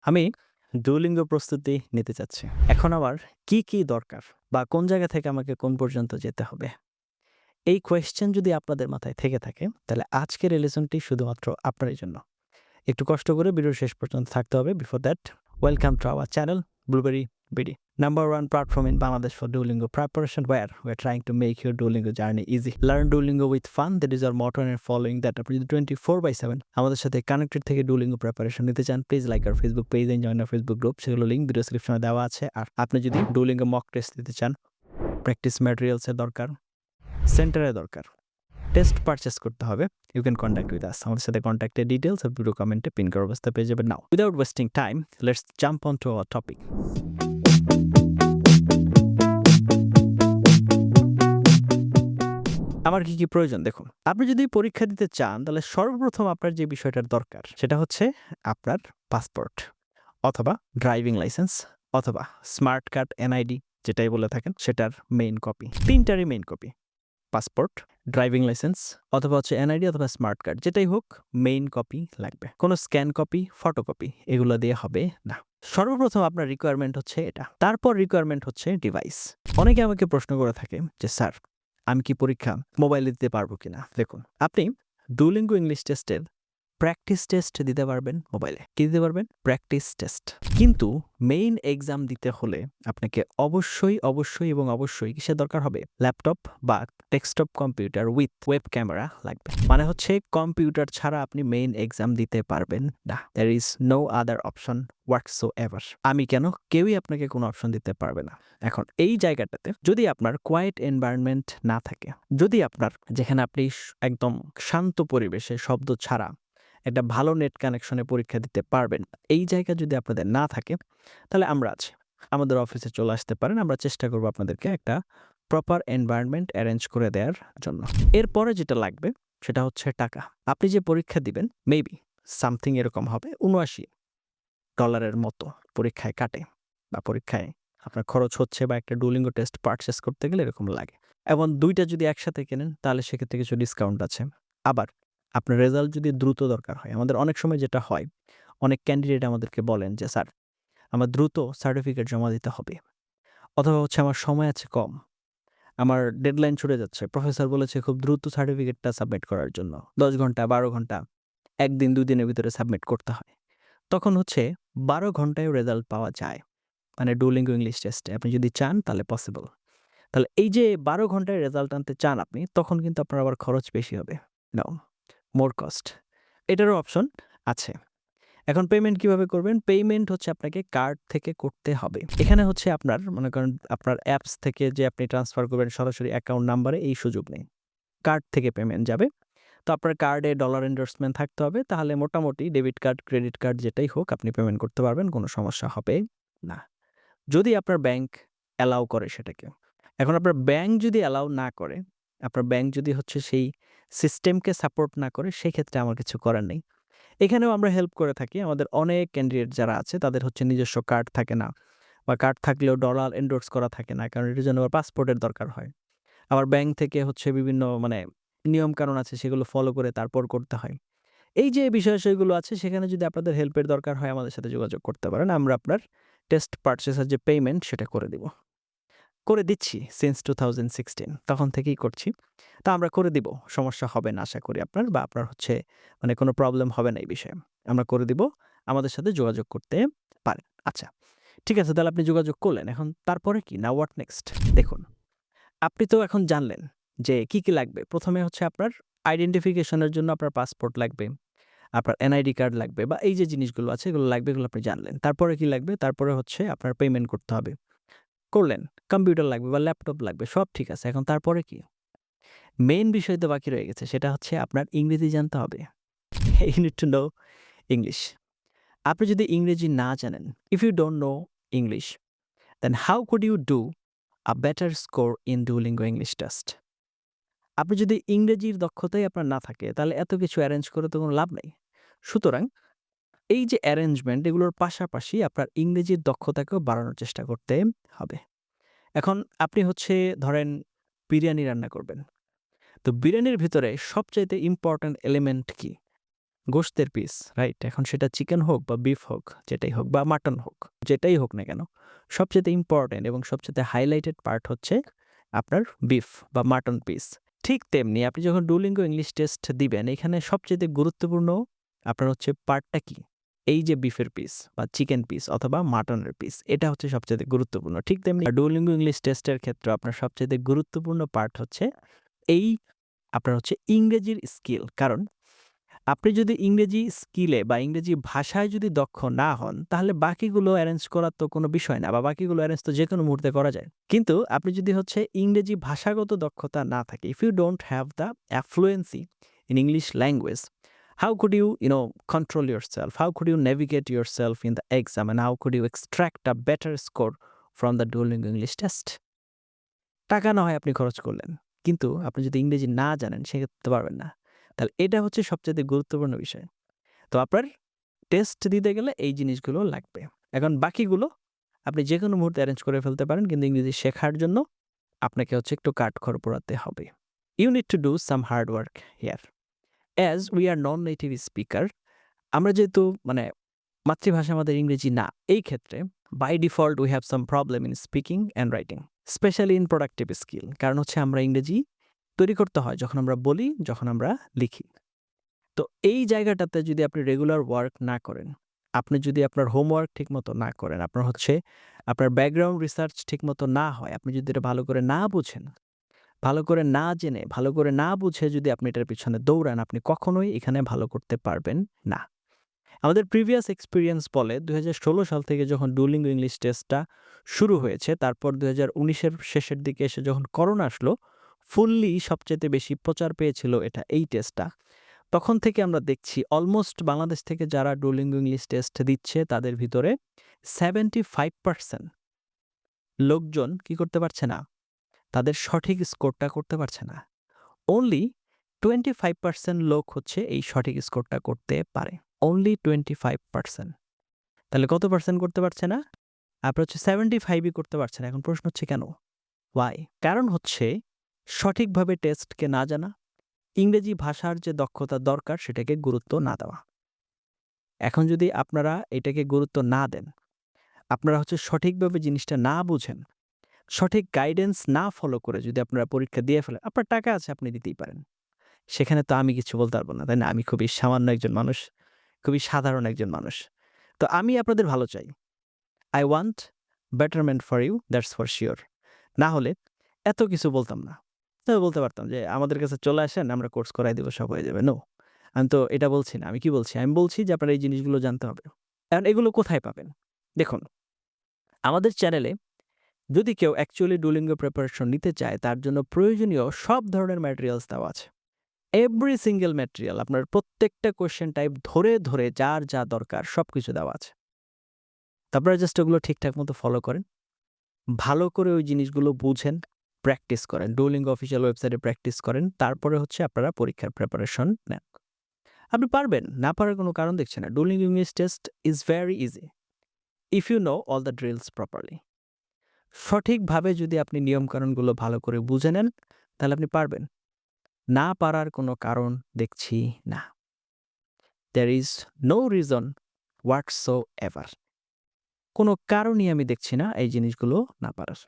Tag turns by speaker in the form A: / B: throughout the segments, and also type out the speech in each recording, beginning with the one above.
A: আমি ডুওলিঙ্গো প্রস্তুতি নিতে চাচ্ছি। এখন আমার কি দরকার বা কোন জায়গা থেকে আমাকে কোন পর্যন্ত যেতে হবে? এই কোয়েশ্চেন যদি আপনাদের মাথায় থেকে থাকে, তাহলে আজকের এই লেসনটি শুধুমাত্র আপনারই জন্য। একটু কষ্ট করে ভিডিওর শেষ পর্যন্ত থাকতে হবে। Before that, welcome to our channel Blueberry BD. Number one platform in Bangladesh for Duolingo preparation, where we're trying to make your Duolingo journey easy. Learn Duolingo with fun. That is our motto, and following that আপনি যদি 24/7 আমাদের সাথে connected থেকে Duolingo preparation নিতে চান, please like our Facebook page and join our Facebook group. সেগুলো link video ডেসক্রিপশনে দেওয়া আছে। আর আপনি যদি Duolingo মক টেস্ট দিতে চান, প্র্যাকটিস ম্যাটেরিয়ালসের দরকার, সেন্টারের দরকার, টেস্ট পারচেস করতে হবে, you can contact with us. আমাদের সাথে কন্ট্যাক্টের ডিটেলস ভিডিও কমেন্টে পিন করা অবস্থা পেয়ে যাবেন। Now without wasting time, let's jump on to our topic. আমার কি প্রয়োজন দেখুন। আপনি যদি পরীক্ষা দিতে চান, তাহলে সর্বপ্রথম আপনার যে বিষয়টার দরকার সেটা হচ্ছে আপনার পাসপোর্ট অথবা ড্রাইভিং লাইসেন্স অথবা স্মার্ট কার্ড এনআইডি যেটাই বলে থাকেন, সেটার মেইন কপি। তিনটারই main copy, passport, driving licence অথবা হচ্ছে এনআইডি অথবা স্মার্ট কার্ড, যেটাই হোক মেইন কপি লাগবে। কোনো স্ক্যান কপি, ফটোকপি এগুলো দিয়ে হবে না। সর্বপ্রথম আপনার রিকোয়ারমেন্ট হচ্ছে এটা। তারপর রিকোয়ারমেন্ট হচ্ছে ডিভাইস। অনেকে আমাকে প্রশ্ন করে থাকে যে স্যার, আমি কি পরীক্ষা মোবাইলে দিতে পারবো কিনা? দেখুন, আপনি ডুওলিঙ্গো ইংলিশ টেস্টের প্র্যাকটিস টেস্ট দিতে পারবেন মোবাইলে। কি দিতে পারবেন? Practice test. কিন্তু মেইন এক্সাম দিতে হলে আপনাকে অবশ্যই কিসের দরকার হবে? ল্যাপটপ বা desktop computer with web camera লাগবে। মানে হচ্ছে কম্পিউটার ছাড়া আপনি মেইন এক্সাম দিতে পারবেন না। There is no other option whatsoever. আমি কেন, কেউই আপনাকে কোনো অপশন দিতে পারবে না। এখন এই জায়গাটাতে যদি আপনার কোয়াইট এনভায়রনমেন্ট না থাকে, যদি আপনার যেখানে আপনি একদম শান্ত পরিবেশে শব্দ ছাড়া একটা ভালো নেট কানেকশনে পরীক্ষা দিতে পারবেন, এই জায়গা যদি আপনাদের না থাকে, তাহলে আমরা আছি। আমাদের অফিসে চলে আসতে পারেন। আমরা চেষ্টা করব আপনাদেরকে একটা প্রপার এনভায়রনমেন্ট অ্যারেঞ্জ করে দেওয়ার জন্য। এরপরে যেটা লাগবে সেটা হচ্ছে টাকা। আপনি যে পরীক্ষা দিবেন, মেবি সামথিং এরকম হবে $79 মতো পরীক্ষায় কাটে, বা পরীক্ষায় আপনার খরচ হচ্ছে, বা একটা ডুওলিঙ্গো টেস্ট পারচেস করতে গেলে এরকম লাগে। এবং দুইটা যদি একসাথে কেনেন, তাহলে সেক্ষেত্রে কিছু ডিসকাউন্ট আছে। আবার আপনার রেজাল্ট যদি দ্রুত দরকার হয়, আমাদের অনেক সময় যেটা হয়, অনেক ক্যান্ডিডেট আমাদেরকে বলেন যে স্যার, আমার দ্রুত সার্টিফিকেট জমা দিতে হবে, অথবা হচ্ছে আমার সময় আছে কম, আমার ডেডলাইন ছুটে যাচ্ছে, প্রফেসর বলেছে খুব দ্রুত সার্টিফিকেটটা সাবমিট করার জন্য, 10 ঘন্টা 12 ঘন্টা, 1 দিন 2 দিনের ভিতরে সাবমিট করতে হয়। তখন হচ্ছে 12 ঘন্টায় রেজাল্ট পাওয়া যায়। মানে ডুওলিঙ্গো ইংলিশ টেস্টে আপনি যদি চান তাহলে পসিবল। তাহলে এই যে 12 ঘন্টায় রেজাল্ট আনতে চান আপনি, তখন কিন্তু আপনার আবার খরচ বেশি হবে। নাও, মোর কস্ট। এটারও অপশন আছে। এখন পেমেন্ট কিভাবে করবেন? পেমেন্ট হচ্ছে আপনাকে কার্ড থেকে করতে হবে। এখানে হচ্ছে আপনার মনে করেন আপনার অ্যাপস থেকে যে আপনি ট্রান্সফার করবেন সরাসরি অ্যাকাউন্ট নাম্বারে, এই সুযোগ নেই। কার্ড থেকে পেমেন্ট যাবে। তো আপনার কার্ডে ডলার এন্ডোর্সমেন্ট থাকতে হবে। তাহলে মোটামুটি ডেবিট কার্ড, ক্রেডিট কার্ড যেটাই হোক আপনি পেমেন্ট করতে পারবেন, কোনো সমস্যা হবে না। যদি আপনার ব্যাংক অ্যালাউ করে সেটাকে। এখন আপনার ব্যাংক যদি অ্যালাউ না করে, আপনার ব্যাংক যদি হচ্ছে সেই সিস্টেমকে সাপোর্ট না করে, সেক্ষেত্রে আমার কিছু করার নেই। এখানেও আমরা হেল্প করে থাকি। আমাদের অনেক ক্যান্ডিডেট যারা আছে, তাদের হচ্ছে নিজস্ব কার্ড থাকে না, বা কার্ড থাকলেও ডলার এন্ডোর্স করা থাকে না, কারণ এটার জন্য আবার পাসপোর্টের দরকার হয়। আবার ব্যাংক থেকে হচ্ছে বিভিন্ন নিয়মকানুন আছে, সেগুলো ফলো করে তারপর করতে হয়। এই যে বিষয়-আশয়গুলো আছে, সেখানে যদি আপনাদের হেল্পের দরকার হয়, আমাদের সাথে যোগাযোগ করতে পারেন। আমরা আপনার টেস্ট পারচেজের যে পেমেন্ট সেটা করে দিব। করে দিচ্ছি সিন্স 2016, তখন থেকেই করছি। তা আমরা করে দিব। সমস্যা হবে না আশা করি আপনার, বা আপনার হচ্ছে কোনো প্রবলেম হবে না এই বিষয়ে। আমরা করে দিব। আমাদের সাথে যোগাযোগ করতে পারেন। আচ্ছা, ঠিক আছে, তাহলে আপনি যোগাযোগ করলেন। এখন তারপরে কি? Now what next? দেখুন, আপনি তো এখন জানলেন যে কি লাগবে। ১ম এ হচ্ছে আপনার আইডেন্টিফিকেশনের জন্য আপনার পাসপোর্ট লাগবে, আপনার এনআইডি কার্ড লাগবে, বা এই যে জিনিসগুলো আছে এগুলো লাগবে, এগুলো আপনি জানলেন। তারপরে কি লাগবে? তারপরে হচ্ছে আপনার পেমেন্ট করতে হবে। করলেন। কম্পিউটার লাগবে বা ল্যাপটপ লাগবে, সব ঠিক আছে। এখন তারপরে কি? মেইন বিষয় তো বাকি রয়ে গেছে, সেটা হচ্ছে আপনার ইংরেজি জানতে হবে। You need to know English. আপনি যদি ইংরেজি না জানেন, if you don't know English, then how could you do a better score in Duolingo English test? আপনি যদি ইংরেজির দক্ষতাই আপনার না থাকে, তাহলে এত কিছু অ্যারেঞ্জ করে তো কোনো লাভ নেই। সুতরাং এই যে অ্যারেঞ্জমেন্ট, এগুলোর পাশাপাশি আপনার ইংরেজির দক্ষতাকেও বাড়ানোর চেষ্টা করতে হবে। এখন আপনি হচ্ছে ধরেন বিরিয়ানি রান্না করবেন। তো বিরিয়ানির ভিতরে সবচাইতে ইম্পোর্টেন্ট এলিমেন্ট কি? গোশতের পিস, রাইট? এখন সেটা চিকেন হোক বা বিফ হোক, যেটাই হোক বা মাটন হোক, যেটাই হোক না কেন, সবচাইতে ইম্পর্টেন্ট এবং সবচাইতে হাইলাইটেড পার্ট হচ্ছে আপনার বিফ বা মাটন পিস। ঠিক তেমনি আপনি যখন ডুওলিঙ্গো ইংলিশ টেস্ট দিবেন, এখানে সবচাইতে গুরুত্বপূর্ণ আপনার হচ্ছে পার্টটা কি? এই যে বিফের পিস বা চিকেন পিস অথবা মাটনের পিস, এটা হচ্ছে সবচাইতে গুরুত্বপূর্ণ। ঠিক তেমনি ডুওলিঙ্গো ইংলিশ টেস্টের ক্ষেত্রে আপনার সবচাইতে গুরুত্বপূর্ণ পার্ট হচ্ছে এই আপনার হচ্ছে ইংরেজির স্কিল। কারণ আপনি যদি ইংরেজি স্কিলে বা ইংরেজি ভাষায় যদি দক্ষ না হন, তাহলে বাকিগুলো অ্যারেঞ্জ করার তো কোনো বিষয় না, বা বাকিগুলো অ্যারেঞ্জ তো যেকোনো মুহূর্তে করা যায়। কিন্তু আপনি যদি হচ্ছে ইংরেজি ভাষাগত দক্ষতা না থাকে, if you don't have the affluency in English language, how could you, control yourself? How could you navigate yourself in the exam? And how could you extract a better score from the Duolingo English test? টাকা না হয় আপনি খরচ করলেন, কিন্তু আপনি যদি ইংরেজি না জানেন, সেক্ষেত্রে তো পারবেন না। তাহলে এটা হচ্ছে সবচাইতে গুরুত্বপূর্ণ বিষয়। তো আপনার টেস্ট দিতে গেলে এই জিনিসগুলো লাগবে। এখন বাকিগুলো আপনি যেকোনো মুহূর্তে অ্যারেঞ্জ করে ফেলতে পারেন, কিন্তু ইংরেজি শেখার জন্য আপনাকে হচ্ছে একটু কাঠখড় পোড়াতে হবে। You need to do some hard work here. As we are non native speaker, আমরা যেহেতু মাতৃভাষা আমাদের ইংরেজি না, এই ক্ষেত্রে by default we have some problem in speaking and writing, specially in productive skill. কারণ হচ্ছে আমরা ইংরেজি তৈরি করতে হয় যখন আমরা বলি, যখন আমরা লিখি। তো এই জায়গাটাতে যদি আপনি রেগুলার ওয়ার্ক না করেন, আপনি যদি আপনার হোমওয়ার্ক ঠিকমতো না করেন, আপনার ব্যাকগ্রাউন্ড রিসার্চ ঠিকমতো না হয়, আপনি যদি এটা ভালো করে না বুঝেন, ভালো করে না জেনে, ভালো করে না বুঝে যদি আপনি এটার পিছনে দৌড়ান, আপনি কখনোই এখানে ভালো করতে পারবেন না। আমাদের প্রিভিয়াস এক্সপেরিয়েন্স বলে ২০১৬ সাল থেকে যখন ডুওলিঙ্গো ইংলিশ টেস্টটা শুরু হয়েছে, তারপর ২০১৯-এর শেষের দিকে এসে যখন করোনা আসলো, ফুললি সবচাইতে বেশি প্রচার পেয়েছিল এই টেস্টটা। তখন থেকে আমরা দেখছি অলমোস্ট বাংলাদেশ থেকে যারা ডুওলিঙ্গো ইংলিশ টেস্ট দিচ্ছে, তাদের ভিতরে 75% লোকজন কি করতে পারছে না? তাদের সঠিক স্কোরটা করতে পারছে না। অনলি 25% লোক হচ্ছে এই সঠিক স্কোরটা করতে পারে। অনলি 25%। তাহলে কত পার্সেন্ট করতে পারছে না? আপনার হচ্ছে 75ই করতে পারছে না। এখন প্রশ্ন হচ্ছে কেন? ওয়াই? কারণ হচ্ছে সঠিকভাবে টেস্টকে না জানা, ইংরেজি ভাষার যে দক্ষতা দরকার সেটাকে গুরুত্ব না দেওয়া। এখন যদি আপনারা এটাকে গুরুত্ব না দেন, আপনারা হচ্ছে সঠিকভাবে জিনিসটা না বুঝেন, সঠিক গাইডেন্স না ফলো করে যদি আপনারা পরীক্ষা দিয়ে ফেলেন, আপনার টাকা আছে, আপনি দিতেই পারেন। সেখানে তো আমি কিছু বলতে পারব না, তাই না? আমি খুবই সামান্য একজন মানুষ, খুবই সাধারণ একজন মানুষ। তো আমি আপনাদের ভালো চাই। I want betterment for you, that's for sure. না হলে এত কিছু বলতাম না। তবে বলতে পারতাম যে আমাদের কাছে চলে আসেন, আমরা কোর্স করাই দিব, সব হয়ে যাবে। নো, আমি তো এটা বলছি না। আমি কি বলছি? আমি বলছি যে আপনারা এই জিনিসগুলো জানতে হবে। এখন এগুলো কোথায় পাবেন? দেখুন, আমাদের চ্যানেলে যদি কেউ অ্যাকচুয়ালি ডুওলিঙ্গো প্রিপারেশন নিতে চায়, তার জন্য প্রয়োজনীয় সব ধরনের ম্যাটেরিয়ালস দেওয়া আছে। এভরি সিঙ্গেল ম্যাটেরিয়াল, আপনার প্রত্যেকটা কোয়েশ্চেন টাইপ ধরে ধরে যার যা দরকার সবকিছু দেওয়া আছে। তো আপনারা জাস্ট ওগুলো ঠিকঠাক মতো ফলো করেন, ভালো করে ওই জিনিসগুলো বুঝেন, প্র্যাকটিস করেন, ডুওলিঙ্গো অফিসিয়াল ওয়েবসাইটে প্র্যাকটিস করেন। তারপরে হচ্ছে আপনারা পরীক্ষার প্রিপারেশন নেন। আপনি পারবেন, না পারার কোনো কারণ দেখছি না। Duolingo English test is very easy if you know all the drills properly. সঠিকভাবে যদি আপনি নিয়মকানুনগুলো ভালো করে বুঝে নেন, তাহলে আপনি পারবেন। না পারার কোনো কারণ দেখছি না। There is no reason whatsoever. কোনো কারণই আমি দেখছি না এই জিনিসগুলো না পারার।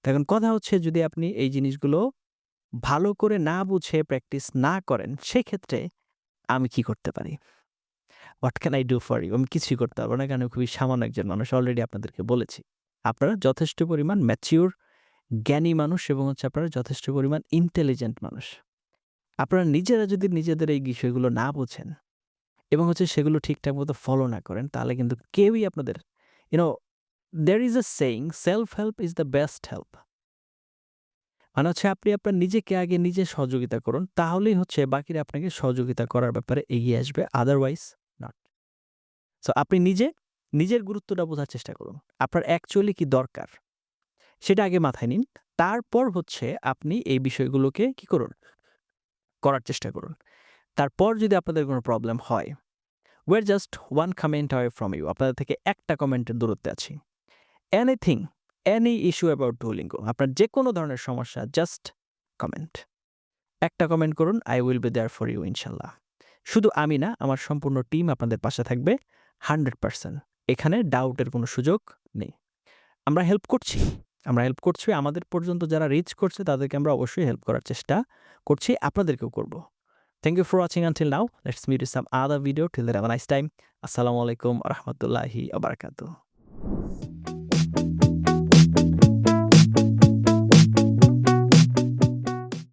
A: এখন কথা হচ্ছে, যদি আপনি এই জিনিসগুলো ভালো করে না বুঝে প্র্যাকটিস না করেন, সেক্ষেত্রে আমি কি করতে পারি? What can I do for you? আমি কিছুই করতে পারবো না, কারণ আমি খুবই সামান্য একজন মানুষ। অলরেডি আপনাদেরকে বলেছি। আপনারা যথেষ্ট পরিমাণ ম্যাচিউর, জ্ঞানী মানুষ এবং হচ্ছে আপনারা যথেষ্ট পরিমাণ ইন্টেলিজেন্ট মানুষ। আপনারা নিজেরা যদি নিজেদের এই বিষয়গুলো না বুঝেন এবং হচ্ছে সেগুলো ঠিকঠাক মতো ফলো না করেন, তাহলে কিন্তু কেউই আপনাদের there is a saying, self help is the best help. মানে হচ্ছে আপনি আপনার নিজেকে আগে নিজে সহযোগিতা করুন, তাহলেই হচ্ছে বাকিরা আপনাকে সহযোগিতা করার ব্যাপারে এগিয়ে আসবে, আদারওয়াইজ নট। সো আপনি নিজের গুরুত্বটা বোঝার চেষ্টা করুন। আপনার অ্যাকচুয়ালি কি দরকার সেটা আগে মাথায় নিন। তারপর হচ্ছে আপনি এই বিষয়গুলোকে কি করুন? করার চেষ্টা করুন। তারপর যদি আপনাদের কোনো প্রবলেম হয়, we're just one comment away from you. আপনাদের থেকে একটা কমেন্টের দূরত্বে আছি। Anything, any issue about Duolingo, আপনার যে কোনো ধরনের সমস্যা, জাস্ট কমেন্ট। একটা কমেন্ট করুন, I will be there for you ইনশাল্লাহ। শুধু আমি না, আমার সম্পূর্ণ টিম আপনাদের পাশে থাকবে 100%। এখানে ডাউটের কোনো সুযোগ নেই। আমরা হেল্প করছি। আমাদের পর্যন্ত যারা রিচ করছে তাদেরকে আমরা অবশ্যই হেল্প করার চেষ্টা করছি, আপনাদেরকেও করব। Thank you for watching until now. Let's meet in some other video. Till then, have a nice time. Assalamu alaikum wa rahmatullahi wa barakatuh.